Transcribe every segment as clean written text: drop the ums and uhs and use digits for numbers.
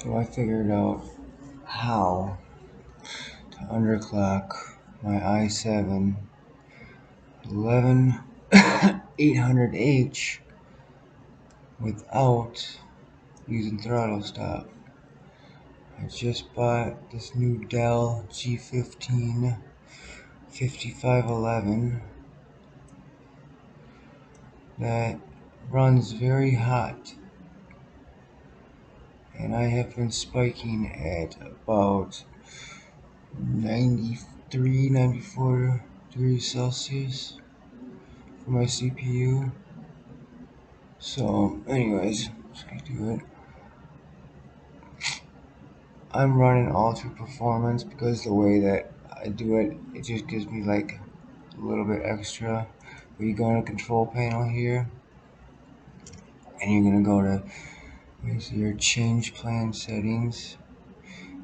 So I figured out how to underclock my i7-11800H without using throttle stop. I just bought this new Dell G15 5511 that runs very hot, and I have been spiking at about 93, 94 degrees Celsius for my CPU. So anyways, let's get to it. I'm running Ultra Performance because the way that I do it, it just gives me like a little bit extra. But you go to control panel here, and you're gonna go to your change plan settings,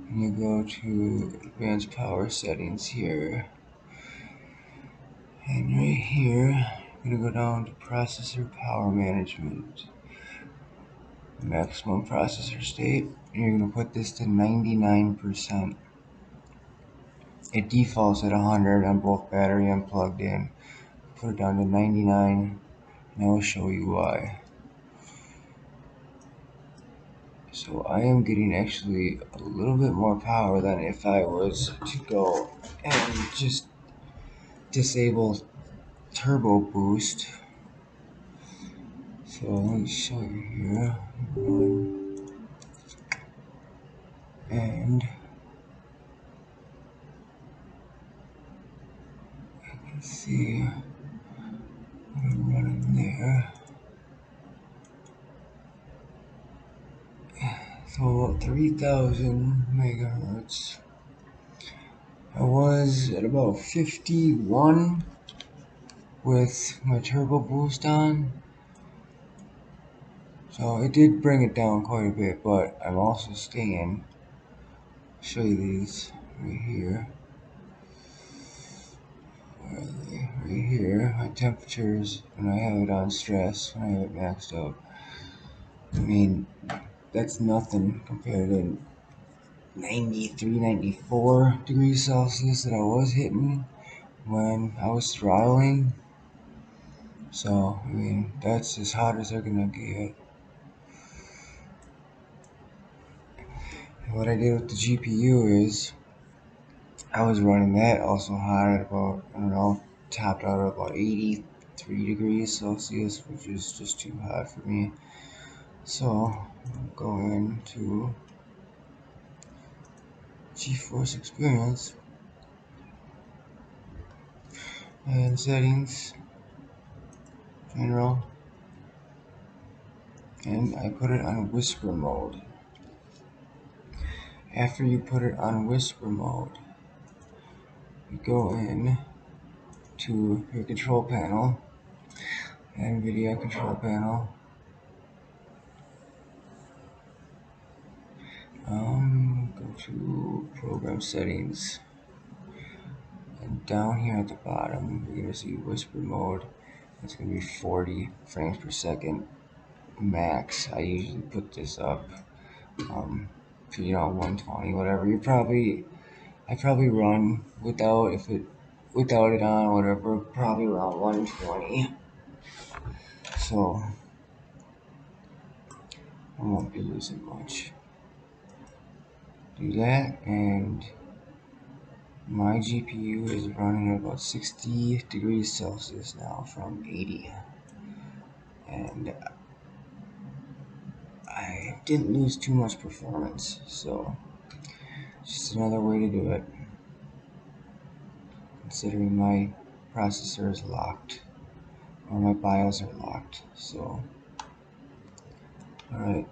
and you go to advanced power settings here, and right here you're gonna go down to processor power management, maximum processor state, and you're gonna put this to 99%. It defaults at 100 on both battery and plugged in. Put it down to 99, and I will show you why. So I am getting actually a little bit more power than if I was to go and just disable turbo boost. So let me show you here. And you can see what I'm running there. So about 3000 megahertz. I was at about 51 with my turbo boost on. So it did bring it down quite a bit, but I'm also staying. Show you these right here. Where are they? Right here. My temperatures when I have it on stress, when I have it maxed up. I mean, that's nothing compared to 93, 94 degrees Celsius that I was hitting when I was throttling. So, I mean, that's as hot as they're gonna get. And what I did with the GPU is I was running that also hot at about, I don't know, topped out at about 83 degrees Celsius, which is just too hot for me. So, I'll go into GeForce Experience and settings, general, and I put it on whisper mode. After you put it on whisper mode, you go in to your control panel, NVIDIA control panel. Go to program settings, and down here at the bottom you're gonna see whisper mode. It's gonna be 40 frames per second max. I usually put this up to 120, whatever. I probably run without it on, whatever, probably around 120. So I won't be losing much. Do that, and my GPU is running at about 60 degrees Celsius now from 80. And I didn't lose too much performance, so just another way to do it, considering my processor is locked, or my BIOS are locked. So, alright.